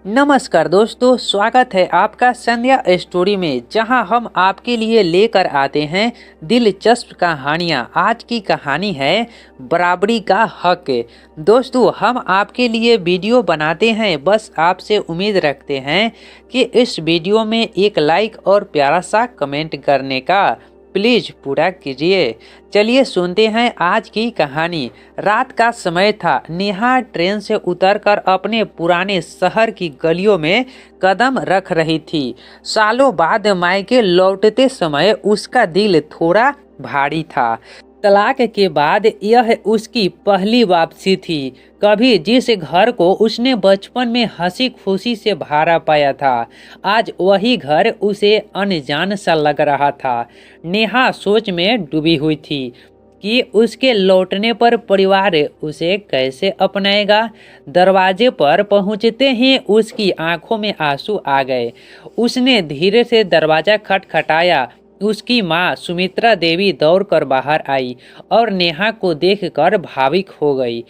नमस्कार दोस्तों, स्वागत है आपका संध्या स्टोरी में, जहां हम आपके लिए लेकर आते हैं दिलचस्प कहानियां। आज की कहानी है बराबरी का हक। दोस्तों, हम आपके लिए वीडियो बनाते हैं, बस आपसे उम्मीद रखते हैं कि इस वीडियो में एक लाइक और प्यारा सा कमेंट करने का प्लीज पूरा कीजिए। चलिए सुनते हैं आज की कहानी। रात का समय था। नेहा ट्रेन से उतरकर अपने पुराने शहर की गलियों में कदम रख रही थी। सालों बाद मायके लौटते समय उसका दिल थोड़ा भारी था। तलाक के बाद यह उसकी पहली वापसी थी। कभी जिस घर को उसने बचपन में हंसी खुशी से भरा पाया था, आज वही घर उसे अनजान सा लग रहा था। नेहा सोच में डूबी हुई थी कि उसके लौटने पर परिवार उसे कैसे अपनाएगा। दरवाजे पर पहुंचते ही उसकी आंखों में आंसू आ गए। उसने धीरे से दरवाजा खटखटाया। उसकी माँ सुमित्रा देवी दौड़कर बाहर आई और नेहा को देखकर भावुक हो गई।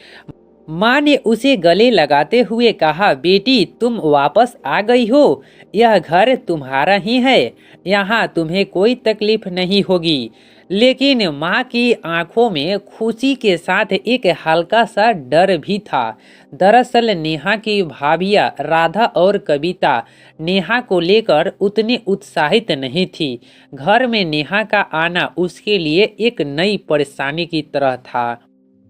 माँ ने उसे गले लगाते हुए कहा, बेटी तुम वापस आ गई हो। यह घर तुम्हारा ही है, यहाँ तुम्हें कोई तकलीफ नहीं होगी। लेकिन माँ की आंखों में खुशी के साथ एक हल्का सा डर भी था। दरअसल नेहा की भाभियाँ राधा और कविता नेहा को लेकर उतनी उत्साहित नहीं थी। घर में नेहा का आना उसके लिए एक नई परेशानी की तरह था।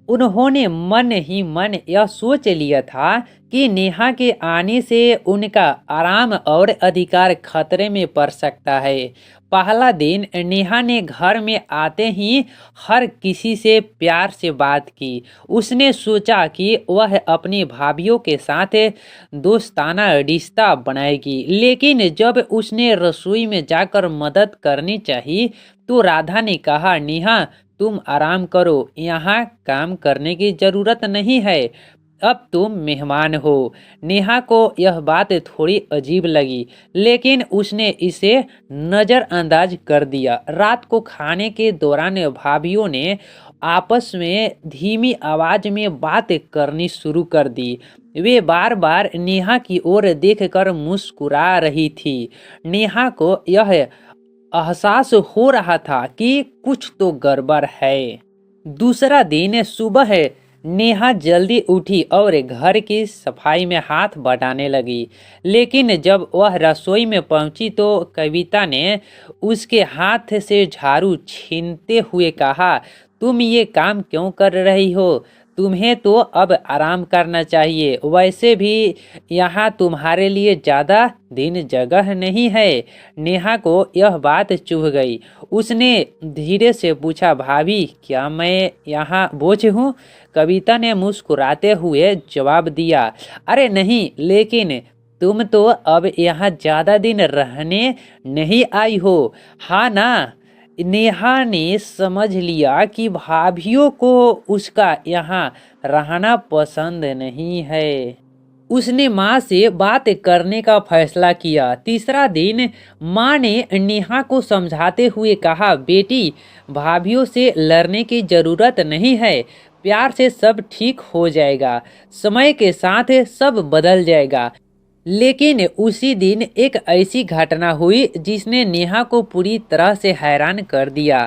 उन्होंने मन ही मन यह सोच लिया था कि नेहा के आने से उनका आराम और अधिकार खतरे में पड़ सकता है। पहला दिन नेहा ने घर में आते ही हर किसी से प्यार से बात की। उसने सोचा कि वह अपनी भाभीियों के साथ दोस्ताना रिश्ता बनाएगी, लेकिन जब उसने रसोई में जाकर मदद करनी चाहिए तो राधा ने कहा, नेहा तुम आराम करो, यहाँ काम करने की जरूरत नहीं है, अब तुम मेहमान हो। नेहा को यह बात थोड़ी अजीब लगी, लेकिन उसने इसे नज़रअंदाज कर दिया। रात को खाने के दौरान भाभीियों ने आपस में धीमी आवाज में बात करनी शुरू कर दी। वे बार बार नेहा की ओर देखकर मुस्कुरा रही थी। नेहा को यह एहसास हो रहा था कि कुछ तो गड़बड़ है। दूसरा दिन सुबह नेहा जल्दी उठी और घर की सफाई में हाथ बटाने लगी। लेकिन जब वह रसोई में पहुंची तो कविता ने उसके हाथ से झाड़ू छीनते हुए कहा, तुम ये काम क्यों कर रही हो? तुम्हें तो अब आराम करना चाहिए। वैसे भी यहाँ तुम्हारे लिए ज़्यादा दिन जगह नहीं है। नेहा को यह बात चुभ गई। उसने धीरे से पूछा, भाभी क्या मैं यहाँ बोझ हूँ? कविता ने मुस्कुराते हुए जवाब दिया, अरे नहीं, लेकिन तुम तो अब यहाँ ज़्यादा दिन रहने नहीं आई हो, हाँ ना? नेहा ने समझ लिया कि भाभीियों को उसका यहाँ रहना पसंद नहीं है। उसने माँ से बात करने का फैसला किया। तीसरा दिन माँ ने नेहा को समझाते हुए कहा, बेटी भाभीियों से लड़ने की ज़रूरत नहीं है, प्यार से सब ठीक हो जाएगा, समय के साथ सब बदल जाएगा। लेकिन उसी दिन एक ऐसी घटना हुई जिसने नेहा को पूरी तरह से हैरान कर दिया।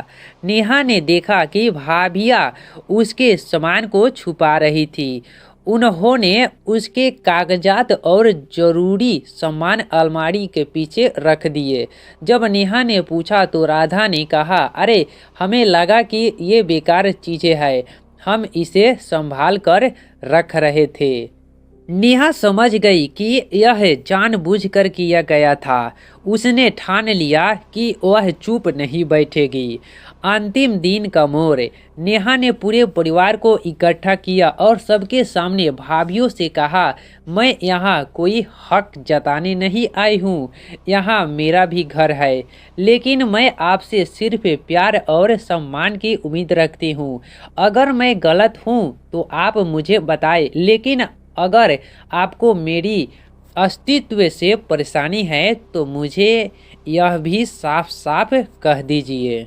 नेहा ने देखा कि भाभियाँ उसके सामान को छुपा रही थी। उन्होंने उसके कागजात और जरूरी सामान अलमारी के पीछे रख दिए। जब नेहा ने पूछा तो राधा ने कहा, अरे हमें लगा कि ये बेकार चीज़ें हैं, हम इसे संभाल कर रख रहे थे। नेहा समझ गई कि यह जानबूझकर किया गया था। उसने ठान लिया कि वह चुप नहीं बैठेगी। अंतिम दिन का मोड़। नेहा ने पूरे परिवार को इकट्ठा किया और सबके सामने भाभीियों से कहा, मैं यहाँ कोई हक जताने नहीं आई हूँ, यहाँ मेरा भी घर है, लेकिन मैं आपसे सिर्फ प्यार और सम्मान की उम्मीद रखती हूँ। अगर मैं गलत हूँ तो आप मुझे बताएं, लेकिन अगर आपको मेरी अस्तित्व से परेशानी है तो मुझे यह भी साफ साफ कह दीजिए।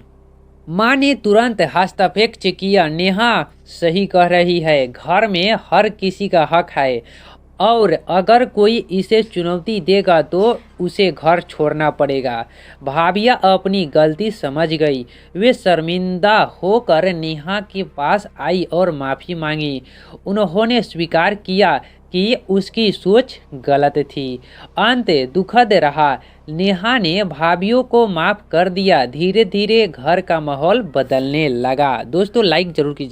माँ ने तुरंत हस्तक्षेप किया, नेहा सही कह रही है, घर में हर किसी का हक है और अगर कोई इसे चुनौती देगा तो उसे घर छोड़ना पड़ेगा। भाभिया अपनी गलती समझ गई। वे शर्मिंदा होकर नेहा के पास आई और माफ़ी मांगी। उन्होंने स्वीकार किया कि उसकी सोच गलत थी। अंत दुखद रहा। नेहा ने भाभियों को माफ़ कर दिया। धीरे धीरे घर का माहौल बदलने लगा। दोस्तों लाइक जरूर कीजिए।